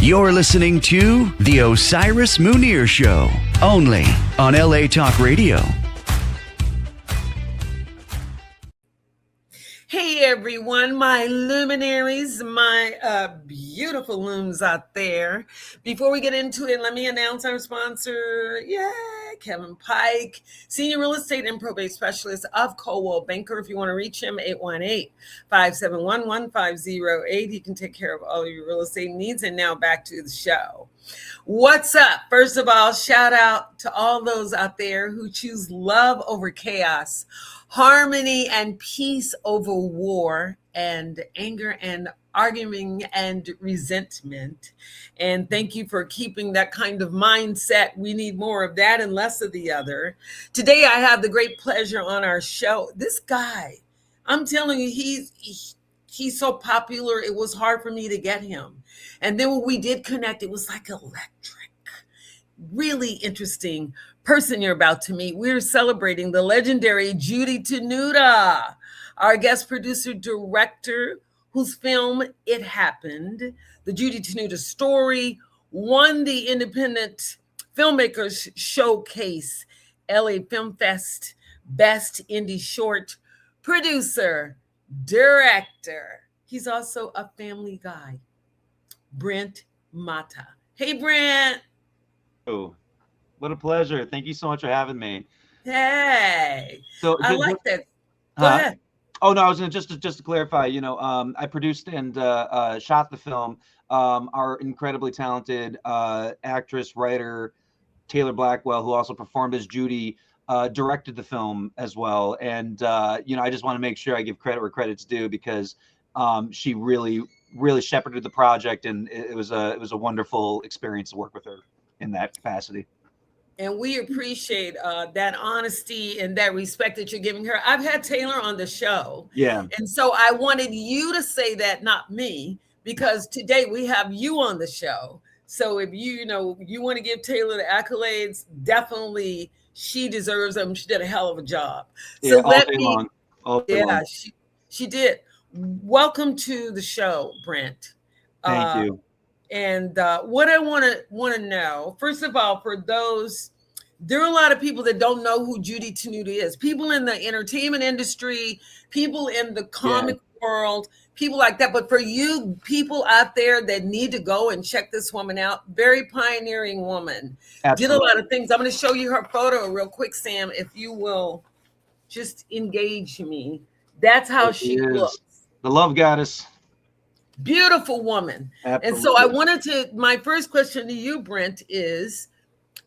You're listening to The Osiris Munir Show, only on LA Talk Radio. Hey everyone, my luminaries, my beautiful looms out there. Before we get into it, let me announce our sponsor. Kevin Pike, Senior Real Estate and Probate Specialist of Coldwell Banker. If you want to reach him, 818-571-1508. He can take care of all your real estate needs. And now back to the show. What's up? First of all, shout out to all those out there who choose love over chaos, harmony and peace over war, and anger and arguing and resentment. And thank you for keeping that kind of mindset. We need more of that and less of the other. Today, I have the great pleasure on our show. This guy, I'm telling you, he's so popular. It was hard for me to get him. And then when we did connect, it was like electric. Really interesting person you're about to meet. We're celebrating the legendary Judy Tenuta, our guest producer director, whose film It Happened, the Judy Tenuta Story, won the Independent Filmmakers Showcase, LA Film Fest, Best Indie Short, producer, director. He's also a family guy, Brent Mata. Hey, Brent. Oh, what a pleasure. Thank you so much for having me. Hey, So I like that. Go ahead. Oh no, I was gonna just to clarify. I produced and shot the film. Our incredibly talented actress, writer, Taylor Blackwell, who also performed as Judy, directed the film as well. And I just want to make sure I give credit where credit's due, because she really shepherded the project, and it was a wonderful experience to work with her in that capacity. And we appreciate that honesty and that respect that you're giving her. I've had Taylor on the show. Yeah. And so I wanted you to say that, not me, because today we have you on the show. So if you want to give Taylor the accolades, definitely she deserves them. She did a hell of a job. So she did. Welcome to the show, Brent. Thank you. And what I want to know, first of all, for those, there are a lot of people that don't know who Judy Tenuta is. People in the entertainment industry, people in the comic world, people like that. But for you people out there that need to go and check this woman out, very pioneering woman. Absolutely. Did a lot of things. I'm going to show you her photo real quick, Sam, if you will just engage me. That's how she looks. The love goddess. Beautiful woman. Absolutely. And so my first question to you, Brent, is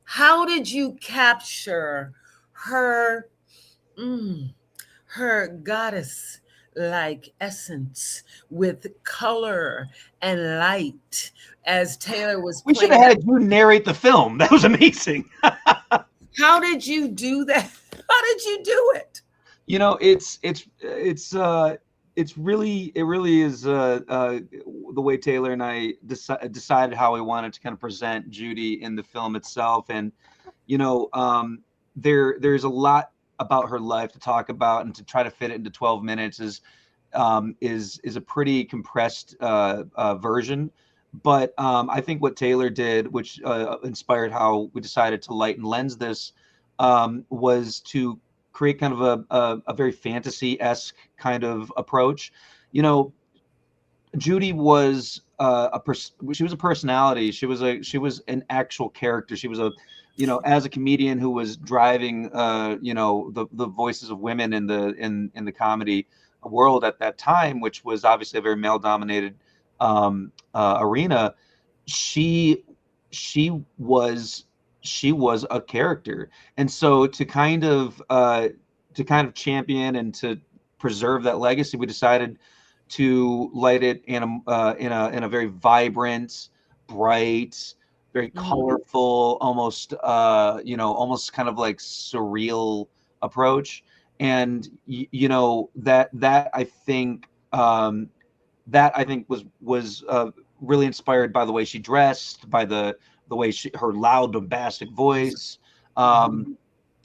how did you capture her goddess like essence with color and light as Taylor was We should have had you narrate the film. That was amazing. How did you do that? How did you do it? It really is the way Taylor and I decided how we wanted to kind of present Judy in the film itself. And, there's a lot about her life to talk about, and to try to fit it into 12 minutes is a pretty compressed version. But I think what Taylor did, which inspired how we decided to light and lens this, was to create kind of a very fantasy-esque kind of approach. Judy was she was a personality. She was an actual character. She was as a comedian who was driving the voices of women in the comedy world at that time, which was obviously a very male-dominated arena. She was a character. And so to kind of champion and to preserve that legacy, we decided to light it in a very vibrant, bright, very colorful, almost kind of like surreal approach. And that I think was really inspired by the way she dressed, by the way her loud, bombastic voice.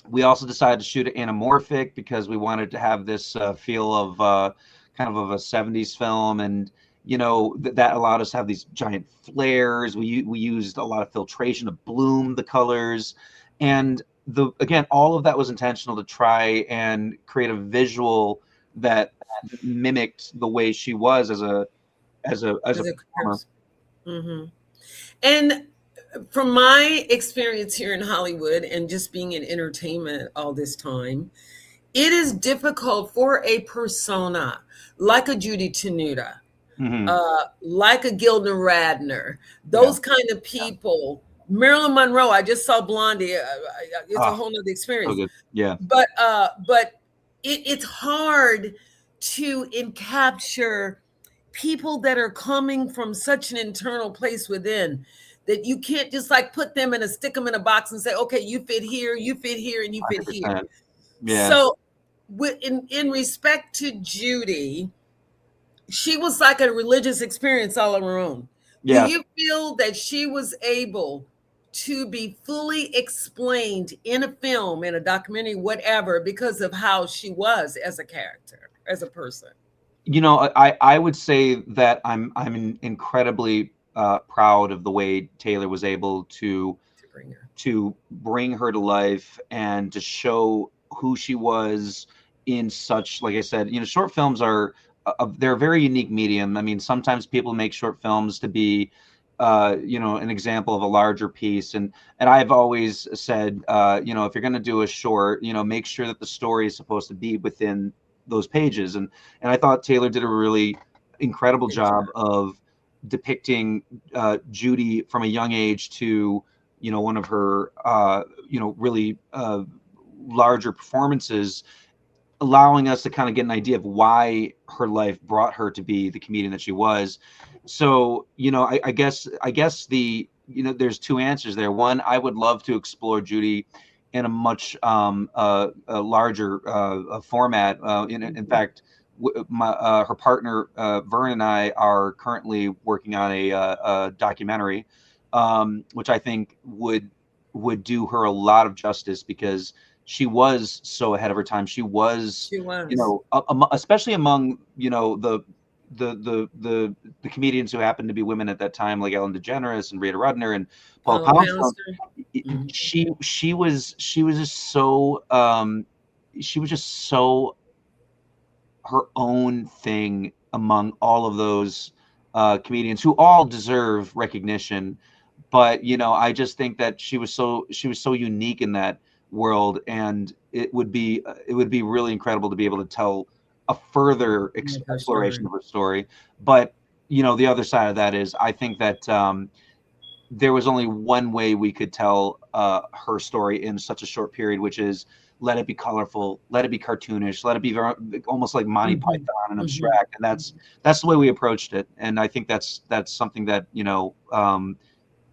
We also decided to shoot it anamorphic because we wanted to have this feel of kind of a 70s film, and that allowed us to have these giant flares. We used a lot of filtration to bloom the colors, and again, all of that was intentional to try and create a visual that mimicked the way she was as a performer. Mm-hmm. And from my experience here in Hollywood and just being in entertainment all this time, it is difficult for a persona like a Judy Tenuta, like a Gilda Radner, those kind of people. Marilyn Monroe, I just saw Blondie. It's a whole nother experience. So good. Yeah. But it's hard to capture people that are coming from such an internal place within that you can't just like put them in stick them in a box and say, okay, you fit here, and you fit here. Yeah. So in respect to Judy, she was like a religious experience all on her own. Yeah. Do you feel that she was able to be fully explained in a film, in a documentary, whatever, because of how she was as a character, as a person? I would say that I'm incredibly proud of the way Taylor was able to bring her to life and to show who she was in such, like I said, short films are they're a very unique medium. I mean, sometimes people make short films to be an example of a larger piece, and I've always said, if you're going to do a short, make sure that the story is supposed to be within those pages, and I thought Taylor did a really incredible job of depicting Judy from a young age to one of her really larger performances, allowing us to kind of get an idea of why her life brought her to be the comedian that she was. So I guess there's two answers there. One, I would love to explore Judy in a much larger format. In fact, her partner Vern and I are currently working on a documentary, which I think would do her a lot of justice, because she was so ahead of her time. She was. Especially among the comedians who happened to be women at that time, like Ellen DeGeneres and Rita Rudner and Paula Poundstone. She was just so her own thing among all of those comedians who all deserve recognition. But I just think that she was so unique in that world, and it would be really incredible to be able to tell a further exploration of her story. But the other side of that is, I think that there was only one way we could tell her story in such a short period, which is let it be colorful, let it be cartoonish, let it be almost like Monty Python and abstract. And that's the way we approached it. And I think that's something that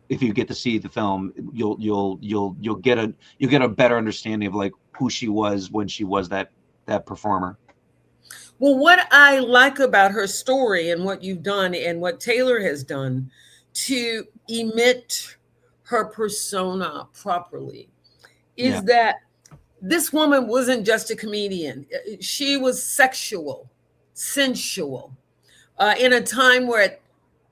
if you get to see the film, you'll get a better understanding of like who she was when she was that performer. Well, what I like about her story and what you've done and what Taylor has done to emit her persona properly is that this woman wasn't just a comedian. She was sexual, sensual, in a time where,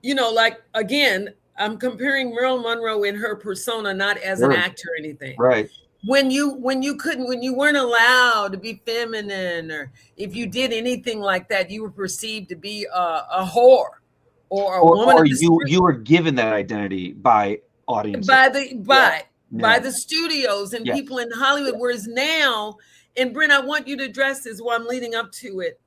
like, again, I'm comparing Marilyn Monroe in her persona, not as an actor or anything. Right. When you weren't allowed to be feminine, or if you did anything like that, you were perceived to be a whore or a woman. Or you were given that identity by audiences, by the studios and people in Hollywood. Whereas now, and Brent, I want you to address this while I'm leading up to it.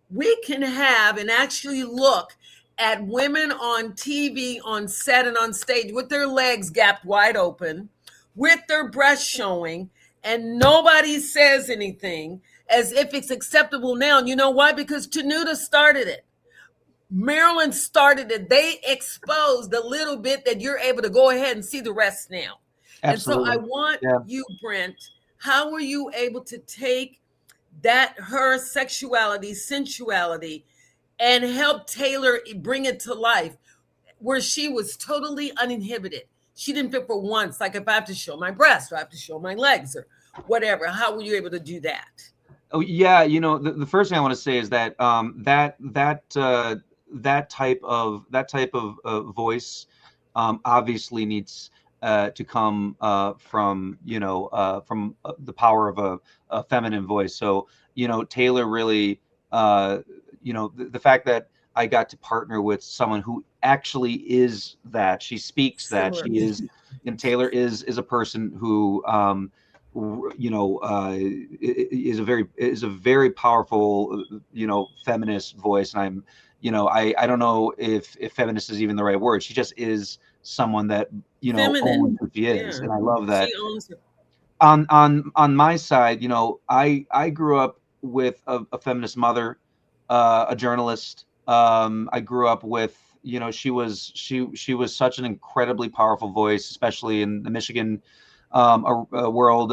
We can have and actually look at women on TV, on set, and on stage with their legs gapped wide open, with their breasts showing, and nobody says anything, as if it's acceptable now. And you know why? Because Tenuta started it. Marilyn started it. They exposed a little bit that you're able to go ahead and see the rest now. Absolutely. And so I want you, Brent, how were you able to take her sexuality, sensuality, and help Taylor bring it to life, where she was totally uninhibited? She didn't fit for once. Like, if I have to show my breast, or I have to show my legs, or whatever. How were you able to do that? Oh yeah, the first thing I want to say is that that type of voice obviously needs to come from the power of a feminine voice. So Taylor really the fact that I got to partner with someone who actually is that. She speaks that. Similar. She is, and Taylor is a person who is a very powerful feminist voice. And I don't know if feminist is even the right word. She just is someone that Feminine. owns who she is, Yeah. and I love that. She owns it. On my side, I grew up with a feminist mother, a journalist. I grew up with, she was such an incredibly powerful voice, especially in the Michigan world.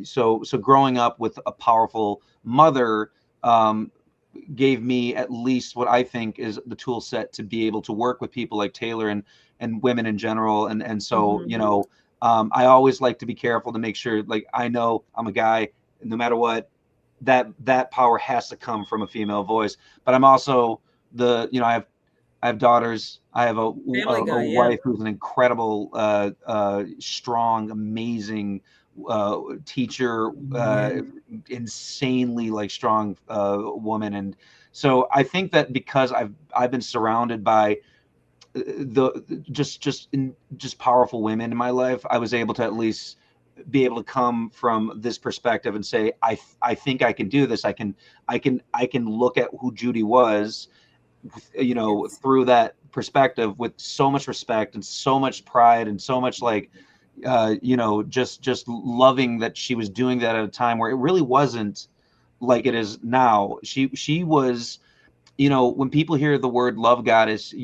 So growing up with a powerful mother gave me at least what I think is the tool set to be able to work with people like Taylor and women in general. And so, I always like to be careful to make sure, like, I know I'm a guy, no matter what, that power has to come from a female voice. But I'm also I have daughters. I have a wife who's an incredible, strong, amazing teacher, insanely like strong woman. And so I think that because I've been surrounded by just powerful women in my life, I was able to at least be able to come from this perspective and say, I think I can do this. I can look at who Judy was, through that perspective with so much respect and so much pride and so much like, just loving that she was doing that at a time where it really wasn't like it is now. She was, when people hear the word love goddess,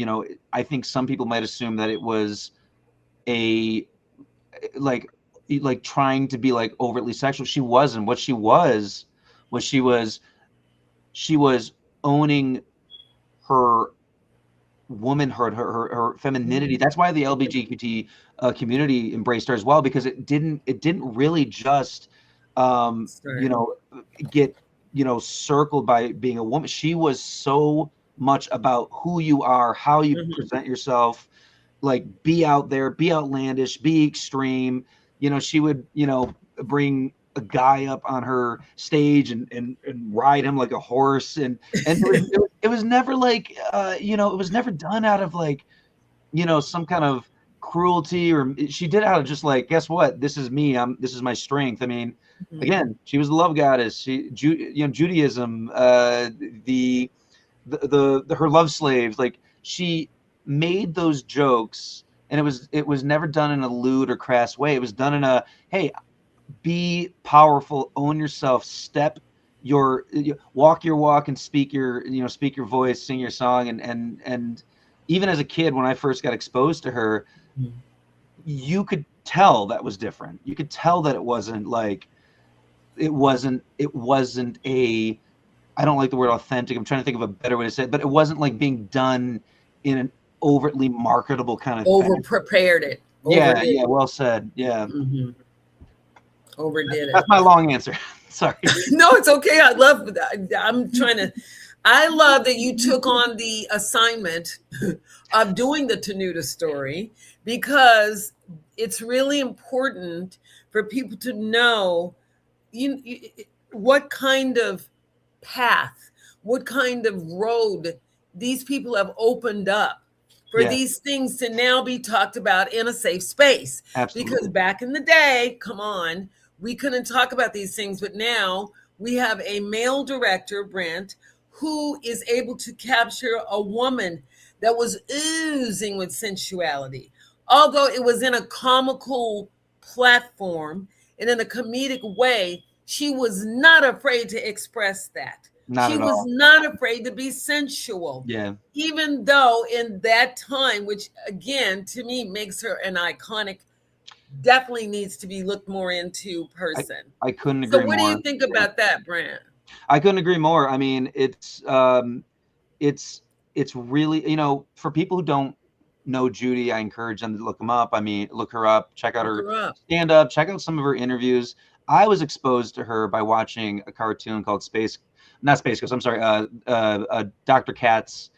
I think some people might assume that it was a like trying to be like overtly sexual. She wasn't. What she was she was owning her womanhood, her femininity. That's why the LGBT community embraced her as well, because it didn't really just get circled by being a woman. She was so much about who you are, how you present yourself, like be out there, be outlandish, be extreme. She would bring a guy up on her stage and ride him like a horse, and it was never like it was never done out of like some kind of cruelty, or she did it out of just like, guess what, this is me, this is my strength. I mean, again, she was the love goddess. Judaism, the her love slaves, like she made those jokes, and it was never done in a lewd or crass way. It was done in a, hey, be powerful, own yourself, walk your walk, and speak your voice, sing your song. And even as a kid, when I first got exposed to her, you could tell that was different. You could tell that it wasn't a, I don't like the word authentic. I'm trying to think of a better way to say it, but it wasn't like being done in an overtly marketable kind of over-prepared it. Yeah, well said. Yeah. Overdid it. That's my long answer. Sorry. No, it's okay. I love that you took on the assignment of doing the Tenuta story, because it's really important for people to know what kind of path, what kind of road these people have opened up for these things to now be talked about in a safe space. Absolutely. Because back in the day, come on, we couldn't talk about these things, but now we have a male director, Brent, who is able to capture a woman that was oozing with sensuality. Although it was in a comical platform and in a comedic way, she was not afraid to express that. She was not afraid to be sensual. Yeah. Even though in that time, which again, to me, makes her an iconic, definitely needs to be looked more into person. I couldn't agree more. So what do you think about that, Brent? I couldn't agree more. I mean, it's really, for people who don't know Judy, I encourage them to look her up, check out her stand up, check out some of her interviews. I was exposed to her by watching a cartoon called Space not Space Ghost. I'm sorry, Dr. Katz,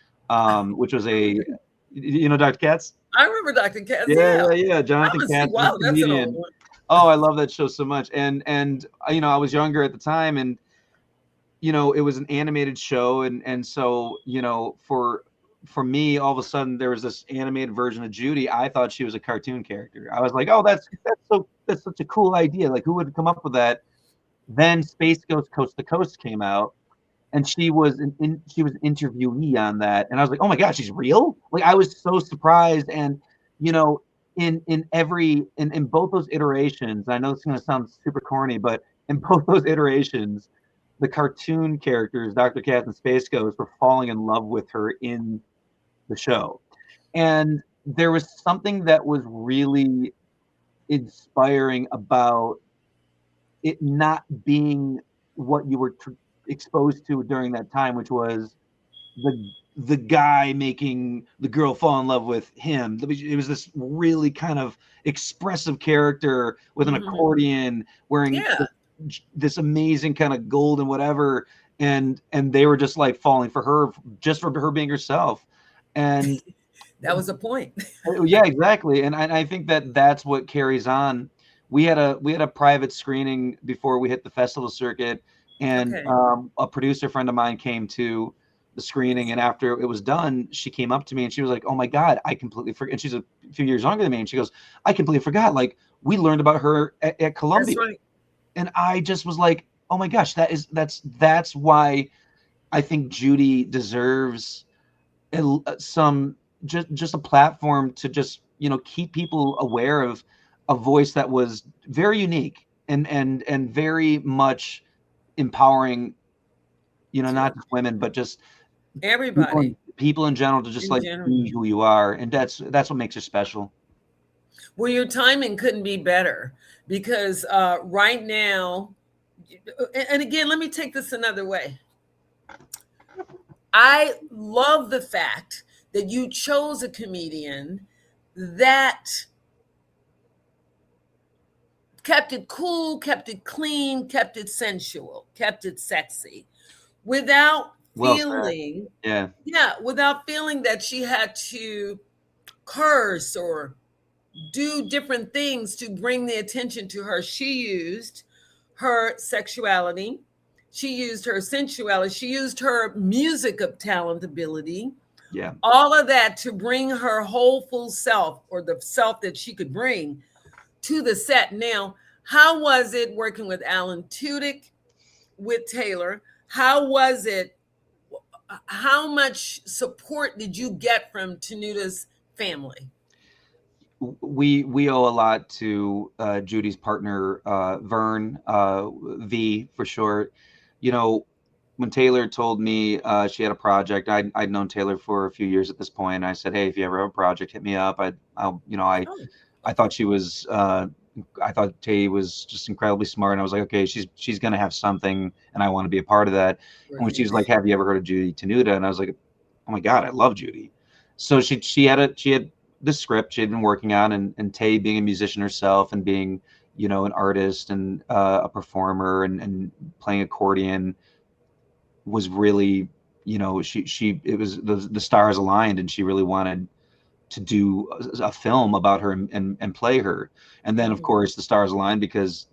which was Dr. Katz. I remember Dr. Katz. Yeah. Jonathan Katz, wow, that's an comedian. old one. Oh, I love that show so much. And I was younger at the time, and it was an animated show, and so for me, all of a sudden there was this animated version of Judy. I thought she was a cartoon character. I was like, oh, that's such a cool idea. Like, who would come up with that? Then Space Ghost Coast to Coast came out, and she was an interviewee on that, and I was like, oh my god, she's real. Like, I was so surprised. And in both those iterations, I know it's going to sound super corny, but in both those iterations, the cartoon characters, Dr. Katz and Space Ghost, were falling in love with her in the show. And there was something that was really inspiring about it not being what you were exposed to during that time, which was the guy making the girl fall in love with him. It was this really kind of expressive character with an accordion, wearing this amazing kind of gold and whatever, and they were just like falling for her just for her being herself. And that was the point. Yeah, exactly. And I think that's what carries on. We had a private screening before we hit the festival circuit, and a producer friend of mine came to the screening, and after it was done, she came up to me and she was like, oh my god, I completely forgot. And she's a few years younger than me, and she goes, I completely forgot, like, we learned about her at Columbia. That's right. And I just was like, oh my gosh, that's why I think Judy deserves some just a platform to just keep people aware of a voice that was very unique and very much empowering, not just women, but just everybody, people in general, to just be who you are. And that's what makes her special. Well, your timing couldn't be better, because right now, and again, let me take this another way. I love the fact that you chose a comedian that kept it cool, kept it clean, kept it sensual, kept it sexy, without feeling without feeling that she had to curse or do different things to bring the attention to her. She used her sexuality, she used her sensuality, she used her music of talent, ability, all of that to bring her whole full self, or the self that she could bring to the set. Now, how was it working with Alan Tudyk, with Taylor? How was it? How much support did you get from Tenuta's family? We owe a lot to Judy's partner, Vern, V for short. When Taylor told me she had a project, I'd known Taylor for a few years at this point. And I said, hey, if you ever have a project, hit me up. I thought she was, I thought Tay was just incredibly smart. And I was like, okay, she's going to have something, and I want to be a part of that. Right. And when she was like, have you ever heard of Judy Tenuta? And I was like, oh my God, I love Judy. So she had the script she had been working on, and Tay, being a musician herself and being, an artist and a performer and playing accordion, was really, it was the stars aligned, and she really wanted to do a film about her and play her. And then, of course, the stars aligned because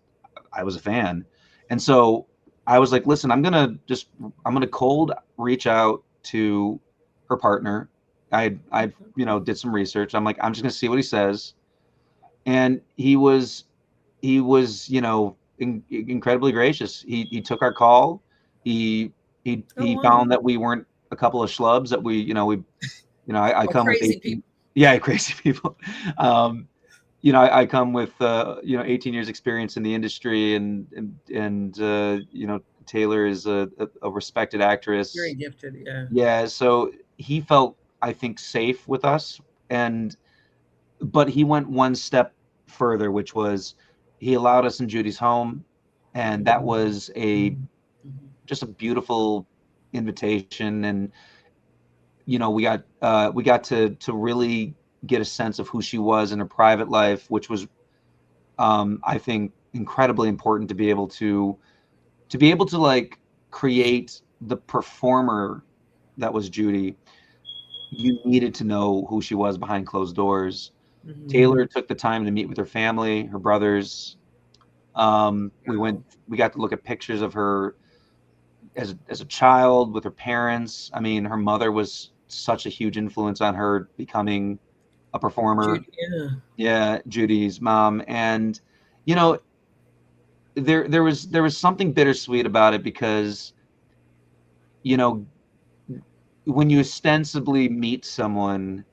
I was a fan. And so I was like, listen, I'm going to cold reach out to her partner. I did some research. I'm like, I'm just going to see what he says. And he was incredibly gracious. He took our call. He found that we weren't a couple of schlubs, that I come with 18 people. Yeah, crazy people. I come with 18 years experience in the industry, and Taylor is a respected actress. Very gifted, yeah. Yeah, so he felt, I think, safe with us, but he went one step further, which was he allowed us in Judy's home, and that was just a beautiful invitation. And we got to really get a sense of who she was in her private life, which was I think incredibly important to be able to like create the performer that was Judy, you needed to know who she was behind closed doors. Taylor took the time to meet with her family, her brothers. We got to look at pictures of her as a child with her parents. I mean, her mother was such a huge influence on her becoming a performer. Judy, yeah. Yeah, Judy's mom. And you know, there was something bittersweet about it, because you know, when you ostensibly meet someone,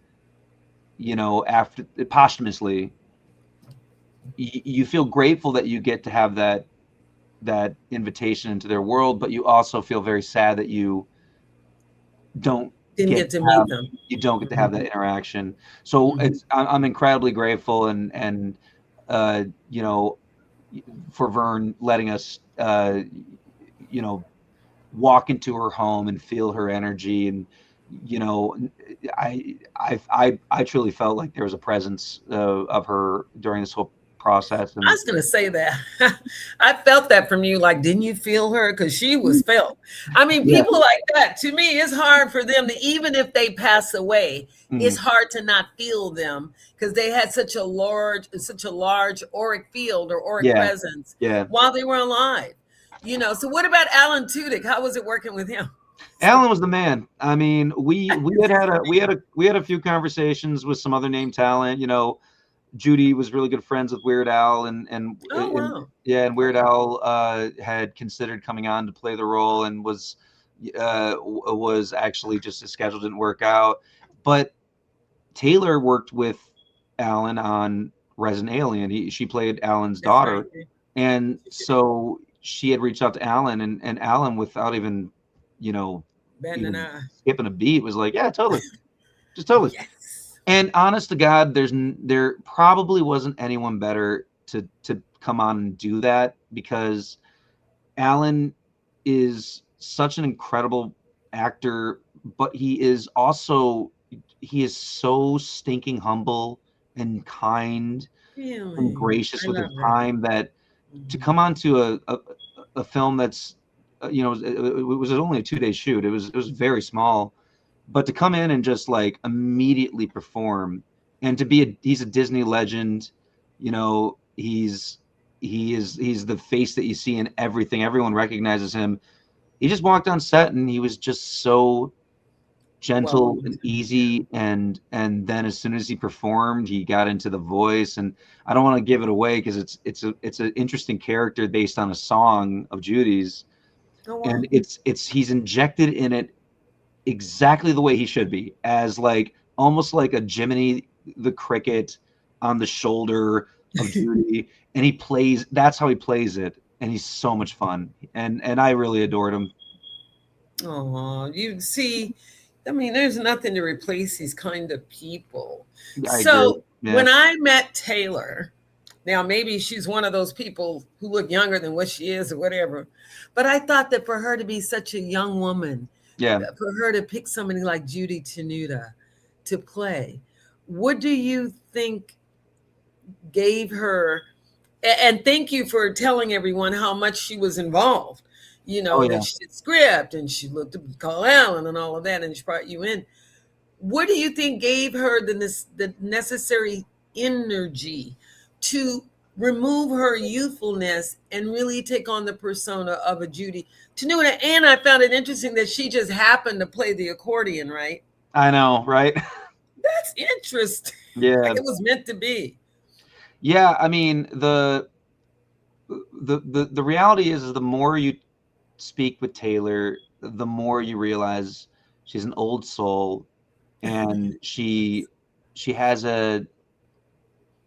you know, after posthumously, you feel grateful that you get to have that invitation into their world, but you also feel very sad that you don't Didn't get to meet them. You don't get to have that interaction. So I'm incredibly grateful, and you know, for Vern letting us you know, walk into her home and feel her energy. And you know, I truly felt like there was a presence of her during this whole process. And I was going to say that. I felt that from you. Like, didn't you feel her? Because she was felt. I mean, people like that, to me, it's hard for them to, even if they pass away, it's hard to not feel them, because they had such a large auric field or auric presence while they were alive. You know, so what about Alan Tudyk? How was it working with him? Alan was the man. I mean, we had a few conversations with some other name talent. You know, Judy was really good friends with Weird Al, and Weird Al had considered coming on to play the role, and was actually just his schedule didn't work out. But Taylor worked with Alan on Resident Alien. She played Alan's daughter, and so she had reached out to Alan, and Alan, without even, you know, skipping a beat, was like, yeah, totally, just totally. Yes. And honest to God, there probably wasn't anyone better to come on and do that, because Alan is such an incredible actor, but he is so stinking humble and kind and gracious with his time, that to come onto a film that's you know, it was only a 2-day shoot. It was very small, but to come in and just like immediately perform, and to be he's a Disney legend, you know, he's the face that you see in everything. Everyone recognizes him. He just walked on set and he was just so gentle and easy, and then as soon as he performed, he got into the voice. And I don't want to give it away, because it's an interesting character based on a song of Judy's. And he's injected in it exactly the way he should be, as like almost like a Jiminy the Cricket on the shoulder of Judy, and that's how he plays it, and he's so much fun, and I really adored him. Oh, you see, I mean, there's nothing to replace these kind of people. When I met Taylor, now maybe she's one of those people who look younger than what she is or whatever, but I thought that for her to be such a young woman, for her to pick somebody like Judy Tenuta to play, what do you think gave her, and thank you for telling everyone how much she was involved, you know, that she did script and she looked to call Alan and all of that, and she brought you in. What do you think gave her the necessary energy to remove her youthfulness and really take on the persona of a Judy Tenuta? And I found it interesting that she just happened to play the accordion, right? I know, right? That's interesting. Yeah. Like it was meant to be. Yeah, I mean, the reality is the more you speak with Taylor, the more you realize she's an old soul, and she has a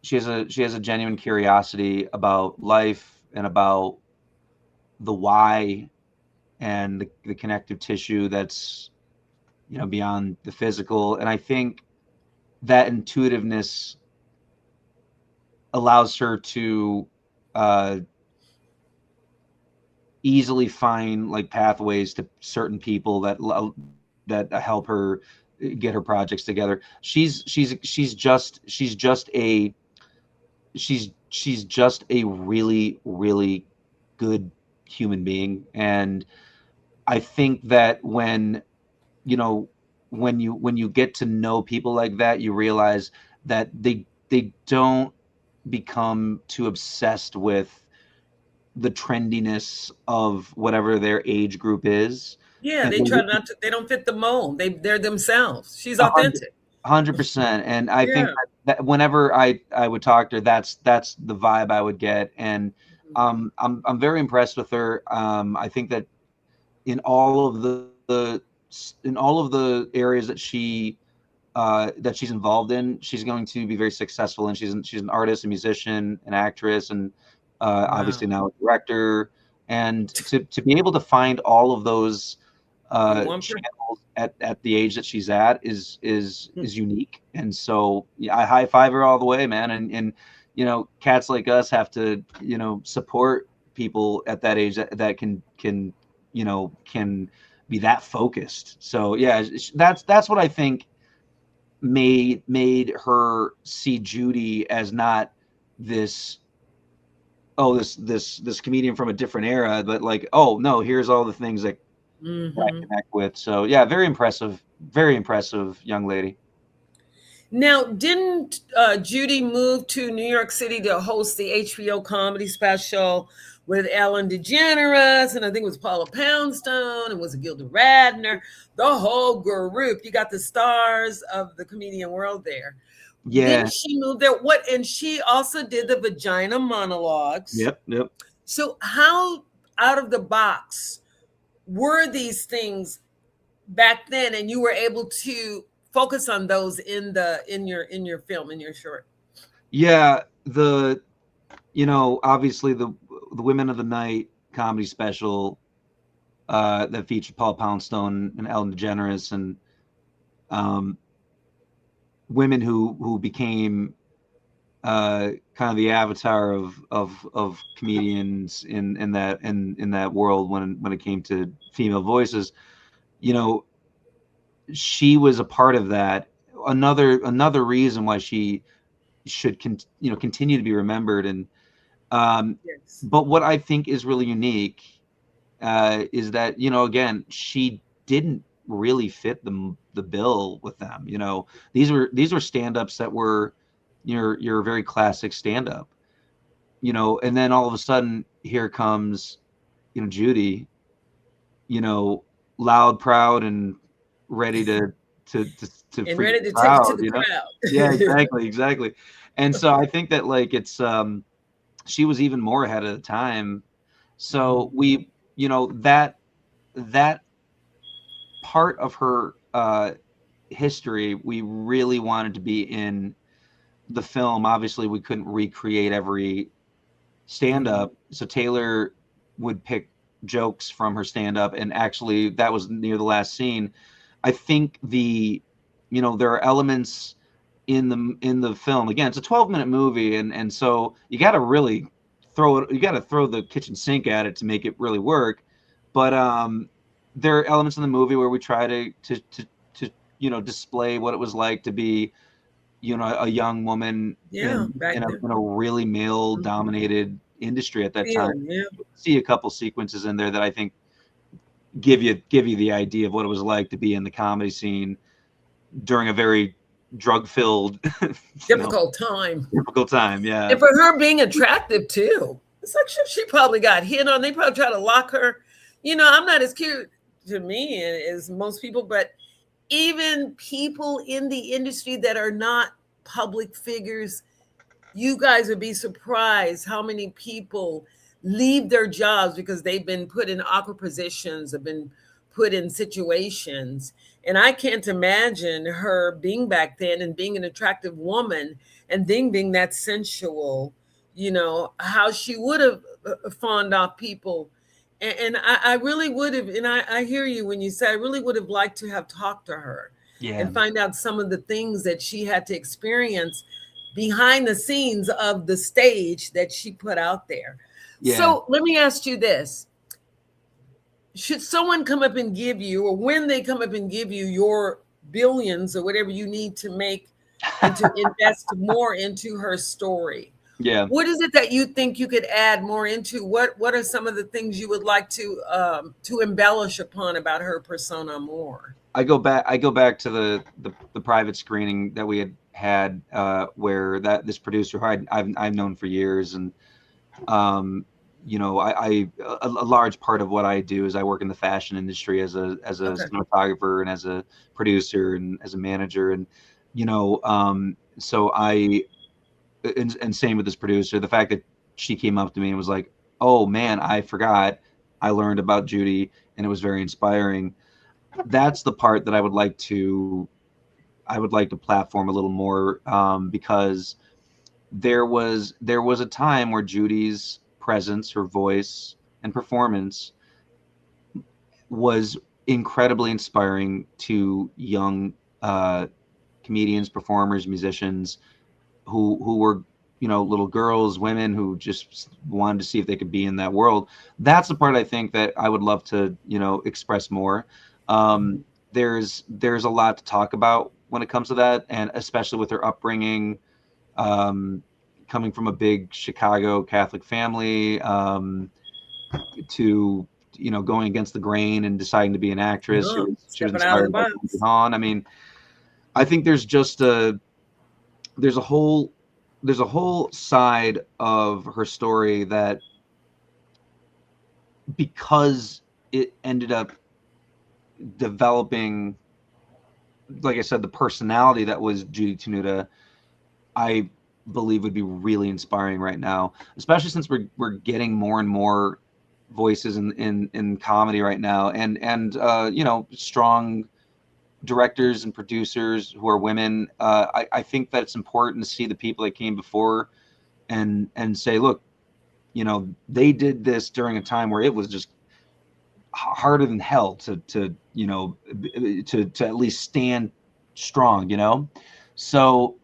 genuine curiosity about life and about the why, and the connective tissue that's, you know, beyond the physical. And I think that intuitiveness allows her to easily find like pathways to certain people that help her get her projects together. She's just a really, really good human being. And I think that when you get to know people like that, you realize that they don't become too obsessed with the trendiness of whatever their age group is. Yeah, And they try not to. They don't fit the mold. They're themselves. She's a hundred authentic. 100%. And I think Yeah. that whenever I would talk to her, that's the vibe I would get. And I'm very impressed with her. I think that in all of the areas that she's involved in, she's going to be very successful. And she's an artist, a musician, an actress, and Wow. obviously now a director. And to be able to find all of those In one person. channels at the age that she's at is unique. And so yeah, I high five her all the way, man. And cats like us have to support people at that age that can be that focused. So yeah, that's what I think made her see Judy as not this this comedian from a different era, but like, oh no, here's all the things that I Hmm. connect with. So yeah, very impressive young lady. Now, didn't Judy move to New York City to host the HBO comedy special with Ellen DeGeneres, and I think it was Paula Poundstone, and was it Gilda Radner, the whole group? You got the stars of the comedian world there. Yeah. Didn't she move there? What? And she also did the vagina monologues. Yep. So, how out of the box were these things back then, and you were able to focus on those in your film, in your short? Yeah, obviously the Women of the Night comedy special that featured Paul Poundstone and Ellen DeGeneres, and um, women who became kind of the avatar of comedians in that world when it came to female voices. She was a part of that. Another reason why she should continue to be remembered. And Yes. but what I think is really unique is that again, she didn't really fit the bill with them. These were stand-ups that were your very classic stand-up. And then all of a sudden here comes Judy, loud, proud, and ready to And freak ready the to take it to crowd. the crowd. Yeah, Yeah. exactly. And so I think that like it's she was even more ahead of the time. So we that part of her history we really wanted to be in the film. Obviously we couldn't recreate every stand Mhm. up, so Taylor would pick jokes from her stand up, and actually that was near the last scene. I think there are elements in the film. Again, it's a 12-minute movie, and so you got to really throw the kitchen sink at it to make it really work. But there are elements in the movie where we try to display what it was like to be a young woman Yeah, back there. in a really male Mhm. dominated industry at that time. Feel, yeah. See a couple sequences in there that I think give you the idea of what it was like to be in the comedy scene during a very drug filled Difficult time. difficult time. Yeah. And for her being attractive too. It's like she probably got hit on. They probably try to lock her. I'm not as cute to me as most people, but even people in the industry that are not public figures, you guys would be surprised how many people leave their jobs because they've been put in awkward positions, have been put in situations. And I can't imagine her being back then and being an attractive woman and then being that sensual, how she would have fawned off people. And I really would have, and I hear you when you say I really would have liked to have talked to her Yeah. and find out some of the things that she had to experience behind the scenes of the stage that she put out there. Yeah. So let me ask you this. Should someone come up and give you, or when they come up and give you your billions or whatever you need to make and to invest more into her story, Yeah. What is it that you think you could add more into? What are some of the things you would like to embellish upon about her persona more? I go back to the private screening that we had where this producer who I've known for years, and a large part of what I do is I work in the fashion industry as a Okay. cinematographer and as a producer and as a manager, and so and same with this producer. The fact that she came up to me and was like, "Oh man, I forgot. I learned about Judy, and it was very inspiring." That's the part that I would like to platform a little more, because there was a time where Judy's presence, her voice, and performance was incredibly inspiring to young comedians, performers, musicians who were little girls, women who just wanted to see if they could be in that world. That's the part I think that I would love to express more. There's a lot to talk about when it comes to that, and especially with her upbringing, coming from a big Chicago Catholic family, to going against the grain and deciding to be an actress. No, She was stepping out of the inspired by box. Goldie Hawn. I mean, I think there's a whole side of her story that, because it ended up developing, like I said, the personality that was Judy Tenuta, I believe would be really inspiring right now, especially since we're getting more and more voices in comedy right now, and strong directors and producers who are women. I think that it's important to see the people that came before and say, look, they did this during a time where it was just harder than hell to at least stand strong. So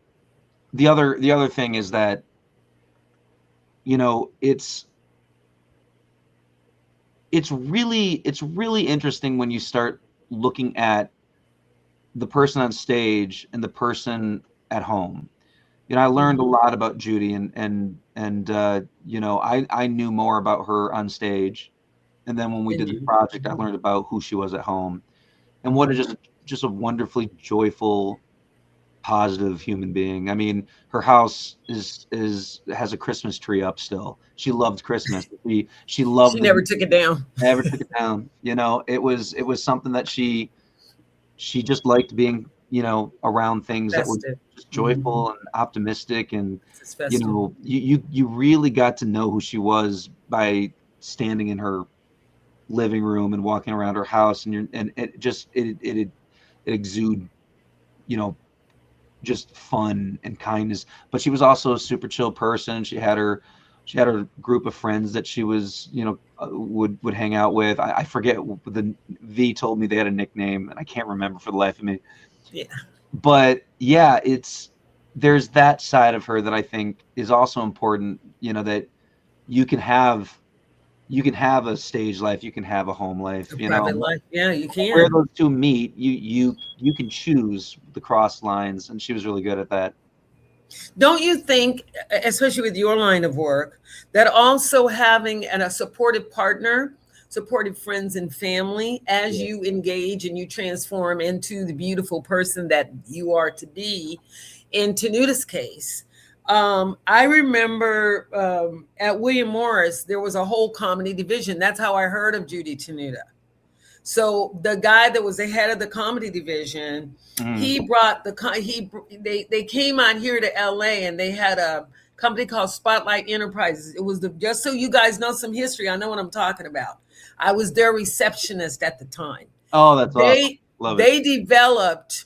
the other thing is that it's really interesting when you start looking at the person on stage and the person at home. I learned a lot about Judy, and I knew more about her on stage, and then when we did the project, I learned about who she was at home, and what is just a wonderfully joyful, positive human being. I mean, her house has a Christmas tree up still. She loved Christmas. She loved. She never took it down. Never took it down. It was something that she just liked being, around things that were just joyful and optimistic, and you really got to know who she was by standing in her living room and walking around her house, and it exude, just fun and kindness. But she was also a super chill person. She had her group of friends that she was, would hang out with. I forget, the V told me they had a nickname, and I can't remember for the life of me. Yeah. But yeah, there's that side of her that I think is also important, that you can have a stage life, you can have a home life, private life. Yeah, you can. Where those two meet, you can choose the cross lines, and she was really good at that. Don't you think, especially with your line of work, that also having a supportive partner, supportive friends and family, as you engage and you transform into the beautiful person that you are to be, in Tenuta's case, I remember at William Morris, there was a whole comedy division. That's how I heard of Judy Tenuta. So the guy that was the head of the comedy division, he brought they came out here to LA, and they had a company called Spotlight Enterprises. It was just so you guys know some history. I know what I'm talking about. I was their receptionist at the time. Oh, that's awesome. Love it. They developed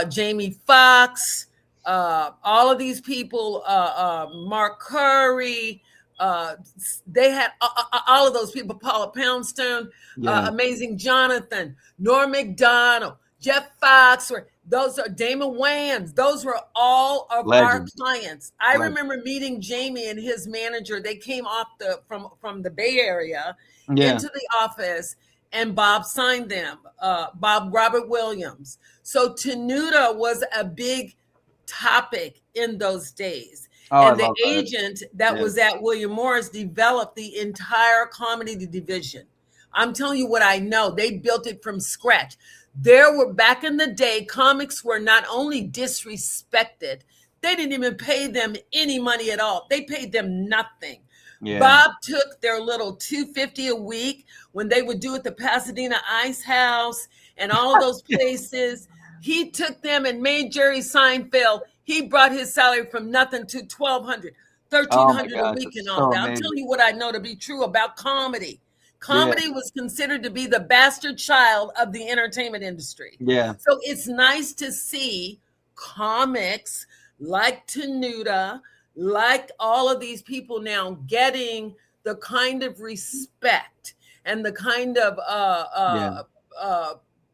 Jamie Foxx, all of these people, Mark Curry. They had all of those people, Paula Poundstone, Amazing Jonathan, Norm Macdonald, Jeff Foxworth. Those are Damon Wayans. Those were all of our clients. I remember meeting Jamie and his manager. They came off from the Bay Area into the office, and Bob signed them. Robert Williams. So Tenuta was a big topic in those days. Oh, I And the love that. agent that Yeah. was at William Morris developed the entire comedy division. I'm telling you what I know. They built it from scratch. There were, back in the day, comics were not only disrespected, they didn't even pay them any money at all. They paid them nothing. Yeah. Bob took their little $250 a week when they would do it the Pasadena Ice House and all those places. He took them and made Jerry Seinfeld. He brought his salary from nothing to $1,200, Oh my $1,300 a gosh, week, and it's all so that. I'm amazing. telling you what I know to be true about comedy. Yeah. Comedy was considered to be the bastard child of the entertainment industry. Yeah. So it's nice to see comics like Tenuta, like all of these people now getting the kind of respect and the kind of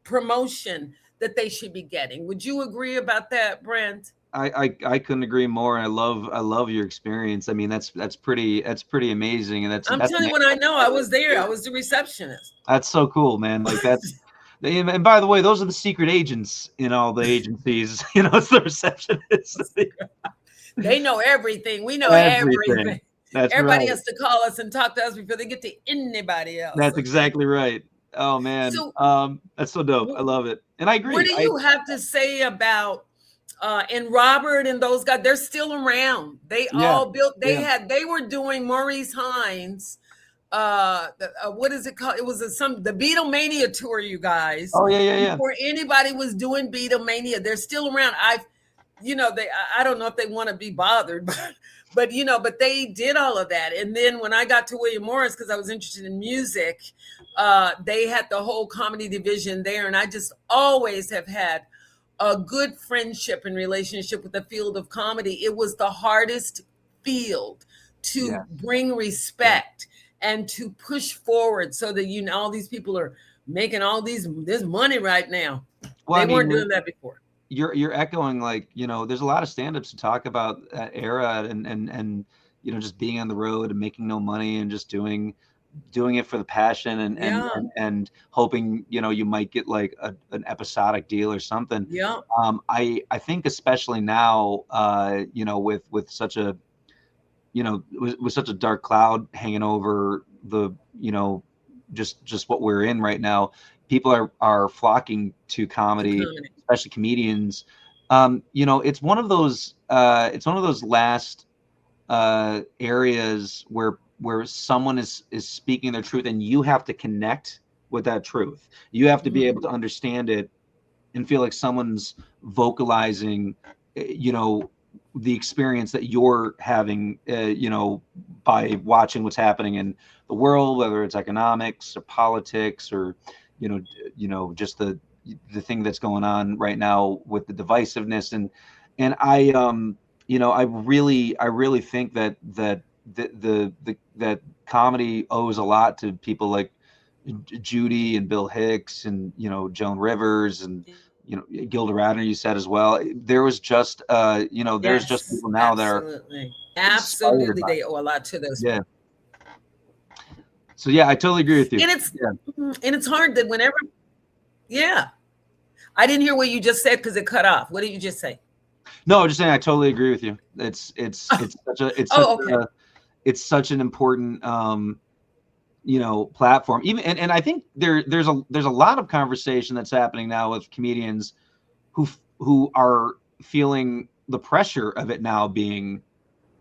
promotion that they should be getting. Would you agree about that, Brent? I couldn't agree more. I love your experience. I mean, that's pretty amazing, and I'm telling you what I know. I was there. I was the receptionist. that's so cool, man. Like that's and by the way, those are the secret agents in all the agencies. You know, it's the receptionists. They know everything. We know Everything. everything. That's Everybody right. has to call us and talk to us before they get to anybody else. That's exactly right. Oh man, So, that's so dope. I love it, and I agree. what do you have to say about and Robert and those guys? They're still around. They all built. They were doing Maurice Hines. What is it called? It was the Beatlemania tour, you guys. Oh yeah. Before anybody was doing Beatlemania, they're still around. I don't know if they want to be bothered, but they did all of that. And then when I got to William Morris, because I was interested in music, they had the whole comedy division there, and I just always have had a good friendship and relationship with the field of comedy. It was the hardest field to bring respect and to push forward, so that all these people are making this money right now. Well, they weren't doing that before. You're echoing, like, there's a lot of stand-ups to talk about that era and just being on the road and making no money and just doing it for the passion and hoping you might get like an episodic deal or something. I think especially now with such a with such a dark cloud hanging over the just what we're in right now, people are flocking to comedy, especially comedians. It's one of those last areas where someone is speaking their truth, and you have to connect with that truth. You have to be able to understand it and feel like someone's vocalizing the experience that you're having by watching what's happening in the world, whether it's economics or politics or just the thing that's going on right now with the divisiveness. And I I really think that that comedy owes a lot to people like Judy and Bill Hicks and Joan Rivers and Gilda Radner, you said as well. There was just there's just people now that are absolutely they owe a lot to those people. So I totally agree with you. And it's hard that whenever I didn't hear what you just said because it cut off. What did you just say? No, I'm just saying I totally agree with you. It's such an important platform. Even and I think there's a lot of conversation that's happening now with comedians who are feeling the pressure of it now being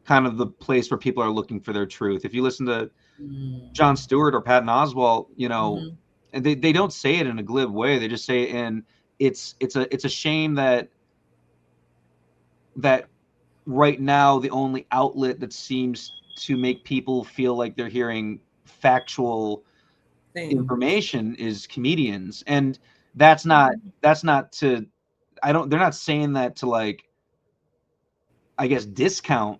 kind of the place where people are looking for their truth. If you listen to Jon Stewart or Patton Oswalt, and they don't say it in a glib way. They just say it in it's a shame that right now the only outlet that seems to make people feel like they're hearing factual information is comedians. And that's not to they're not saying that to, like, I guess, discount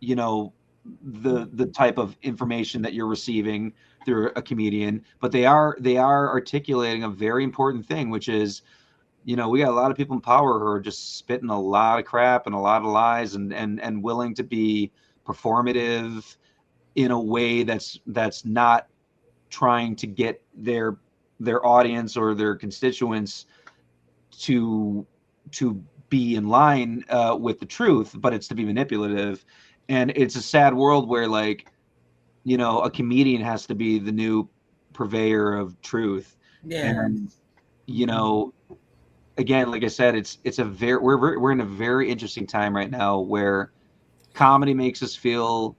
the type of information that you're receiving through a comedian, but they are articulating a very important thing, which is we got a lot of people in power who are just spitting a lot of crap and a lot of lies and willing to be performative in a way that's not trying to get their audience or their constituents to be in line with the truth, but it's to be manipulative. And it's a sad world where, like, you know, a comedian has to be the new purveyor of truth. Yeah. And, you know, again, like I said, it's a very, we're in a very interesting time right now where comedy makes us feel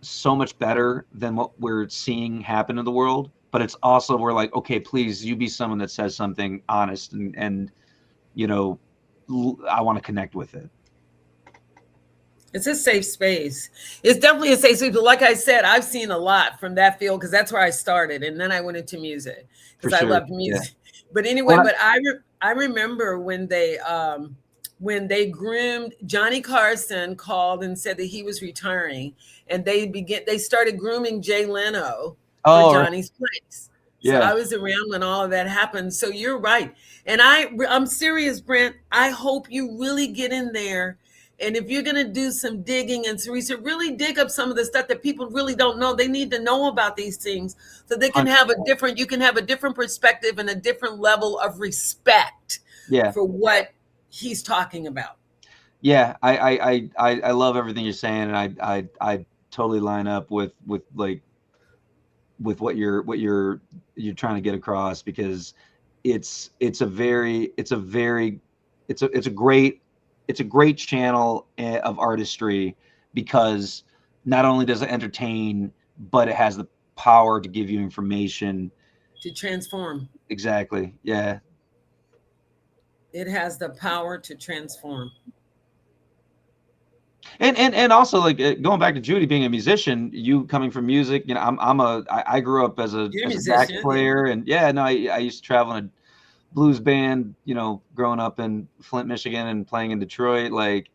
so much better than what we're seeing happen in the world. But it's also, we're like, okay, please, you be someone that says something honest, and you know, I want to connect with it. It's a safe space. It's definitely a safe space. But like I said, I've seen a lot from that field because that's where I started, and then I went into music because I loved music. Yeah. But anyway, but I remember when they groomed Johnny Carson, called and said that he was retiring, and they started grooming Jay Leno for Johnny's place. So I was around when all of that happened. So you're right, and I'm serious, Brent. I hope you really get in there. And if you're going to do some digging and some research, really dig up some of the stuff that people really don't know. They need to know about these things so they can have you can have a different perspective and a different level of respect for what he's talking about. Yeah, I love everything you're saying, and I totally line up with what you're trying to get across, because it's a great channel of artistry, because not only does it entertain, but it has the power to give you information to transform. Exactly. Yeah. It has the power to transform. And also, like, going back to Judy being a musician, you coming from music, you know, I grew up as a sax player, and I used to travel in a blues band, you know, growing up in Flint, Michigan, and playing in Detroit. Like,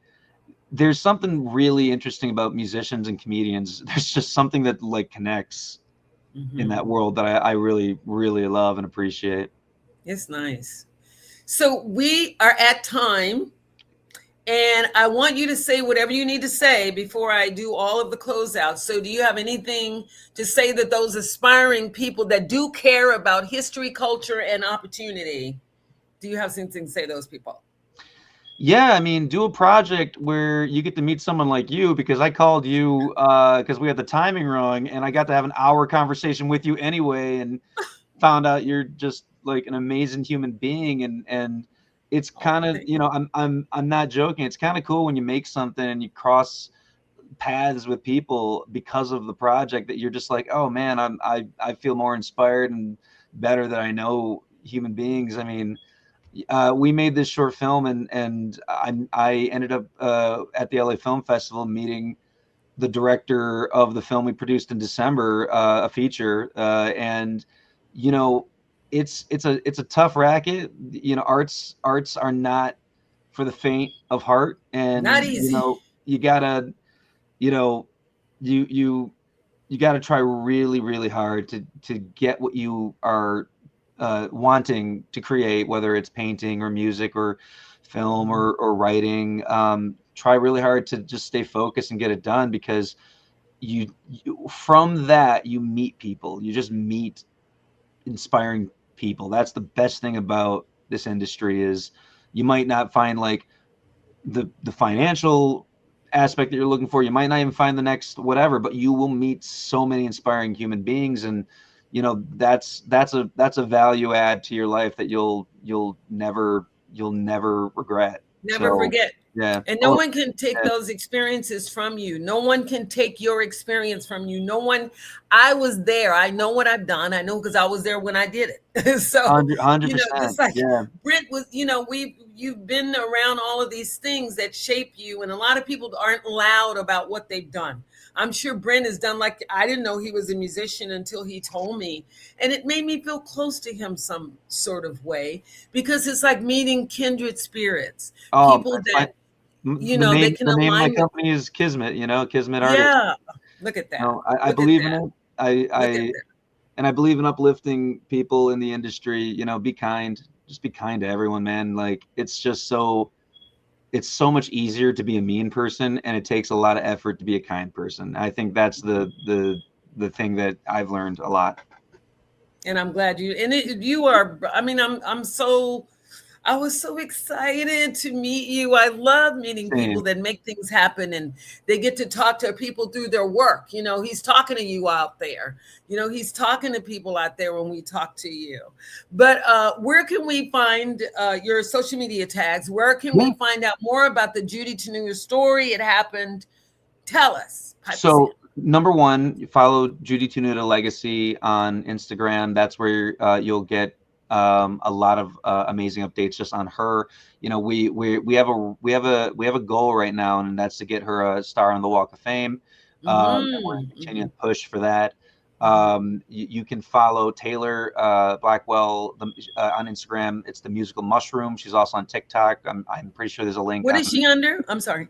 there's something really interesting about musicians and comedians. There's just something that, like, connects in that world that I really, really love and appreciate. It's nice. So we are at time, and I want you to say whatever you need to say before I do all of the closeouts. So do you have anything to say that those aspiring people that do care about history, culture, and opportunity, do you have something to say to those people? Yeah, I mean, do a project where you get to meet someone like you, because I called you because we had the timing wrong, and I got to have an hour conversation with you anyway, and found out you're just like an amazing human being, and it's kind of, you know, I'm not joking. It's kind of cool when you make something and you cross paths with people because of the project, that you're just like, oh man, I feel more inspired and better that I know human beings. I mean, we made this short film, and I ended up at the LA Film Festival meeting the director of the film we produced in December, a feature, and you know, it's a tough racket. You know, arts are not for the faint of heart, and not easy. You know, you gotta, you know, you gotta try really, really hard to get what you are wanting to create, whether it's painting or music or film or writing. Try really hard to just stay focused and get it done, because you from that you meet people. You just meet inspiring people. That's the best thing about this industry, is you might not find like the financial aspect that you're looking for. You might not even find the next whatever, but you will meet so many inspiring human beings, and you know, that's a value add to your life that you'll never regret. Never forget. Yeah. And no one can take those experiences from you. No one can take your experience from you. No one. I was there. I know what I've done. I know because I was there when I did it. So 100%. You know, just like Brent was, you know, you've been around all of these things that shape you, and a lot of people aren't loud about what they've done. I'm sure Brent has done, like, I didn't know he was a musician until he told me, and it made me feel close to him some sort of way, because it's like meeting kindred spirits, people that. You know, they can align. The name of my company is Kismet, you know, Kismet Artists. Yeah, look at that. You know, I believe in it. And I believe in uplifting people in the industry. You know, be kind. Just be kind to everyone, man. Like, it's so much easier to be a mean person, and it takes a lot of effort to be a kind person. I think that's the thing that I've learned a lot. And I'm glad you. And you are. I mean, I'm so. I was so excited to meet you. I love meeting people Same. that make things happen and they get to talk to people through their work. You know, he's talking to you out there. You know, he's talking to people out there when we talk to you. But where can we find your social media tags? Where can we find out more about the Judy Tenuta story? It happened. Tell us. So number one, you follow Judy Tenuta Legacy on Instagram. That's where you'll get a lot of amazing updates just on her. You know, we have a goal right now, and that's to get her a star on the Walk of Fame. And we're going to continue to push for that. You can follow Taylor Blackwell on Instagram. It's the Musical Mushroom. She's also on TikTok. I'm pretty sure there's a link. What is she under? I'm sorry.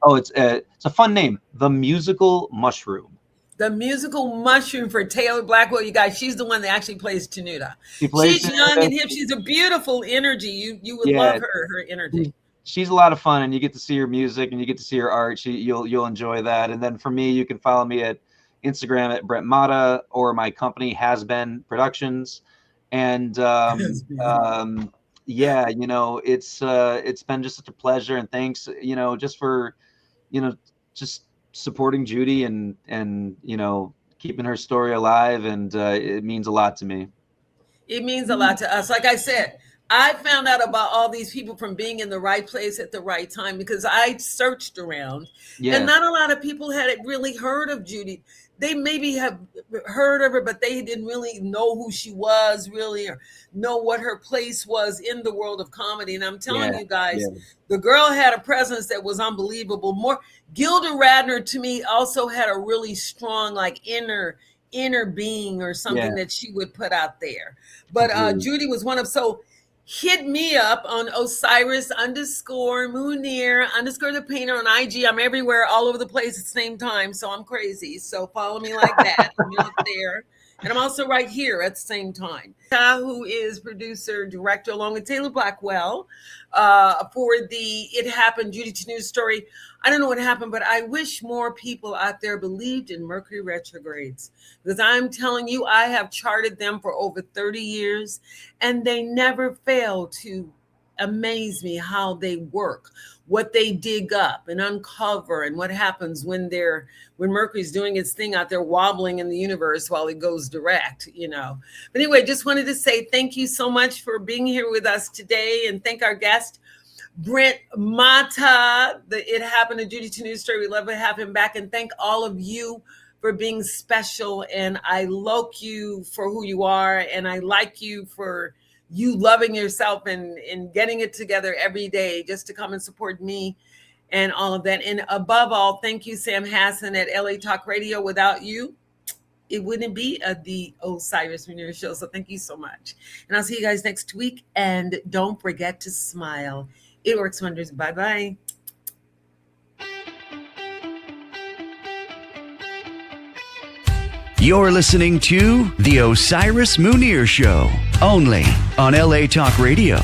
Oh, it's a fun name, the Musical Mushroom. The Musical Mushroom for Taylor Blackwell, you guys. She's the one that actually plays Tenuta. She's young and hip. She's a beautiful energy. You would love her energy. She's a lot of fun, and you get to see her music and you get to see her art. You'll enjoy that. And then for me, you can follow me at Instagram at Brent Mata, or my company Has Been Productions. And yeah, you know, it's been just such a pleasure, and thanks, you know, just for, you know, just supporting Judy and you know, keeping her story alive, and it means a lot to me. It means a lot to us. Like I said, I found out about all these people from being in the right place at the right time, because I searched around and not a lot of people had really heard of Judy. They maybe have heard of her, but they didn't really know who she was really, or know what her place was in the world of comedy. And I'm telling you guys, the girl had a presence that was unbelievable. Gilda Radner, to me, also had a really strong, like, inner being or something that she would put out there. But Judy was one of, so hit me up on Osiris_Munir_ the painter on IG. I'm everywhere, all over the place at the same time. So I'm crazy. So follow me like that. I'm out there. And I'm also right here at the same time. Who is producer, director, along with Taylor Blackwell, for the It Happened, Judy Tenuta Story. I don't know what happened, but I wish more people out there believed in Mercury retrogrades. Because I'm telling you, I have charted them for over 30 years, and they never fail to amaze me how they work, what they dig up and uncover, and what happens when Mercury's doing its thing out there wobbling in the universe while it goes direct, you know. But anyway, just wanted to say thank you so much for being here with us today, and thank our guest, Brent Mata. It Happened, to Judy Tenuta Story. We love to have him back, and thank all of you for being special. And I love you for who you are, and I like you for you loving yourself and getting it together every day just to come and support me and all of that. And above all, thank you, Sam Hassan at LA Talk Radio. Without you, it wouldn't be the Osiris Munir Show. So thank you so much. And I'll see you guys next week. And don't forget to smile. It works wonders. Bye-bye. You're listening to The Osiris Munir Show, only on LA Talk Radio.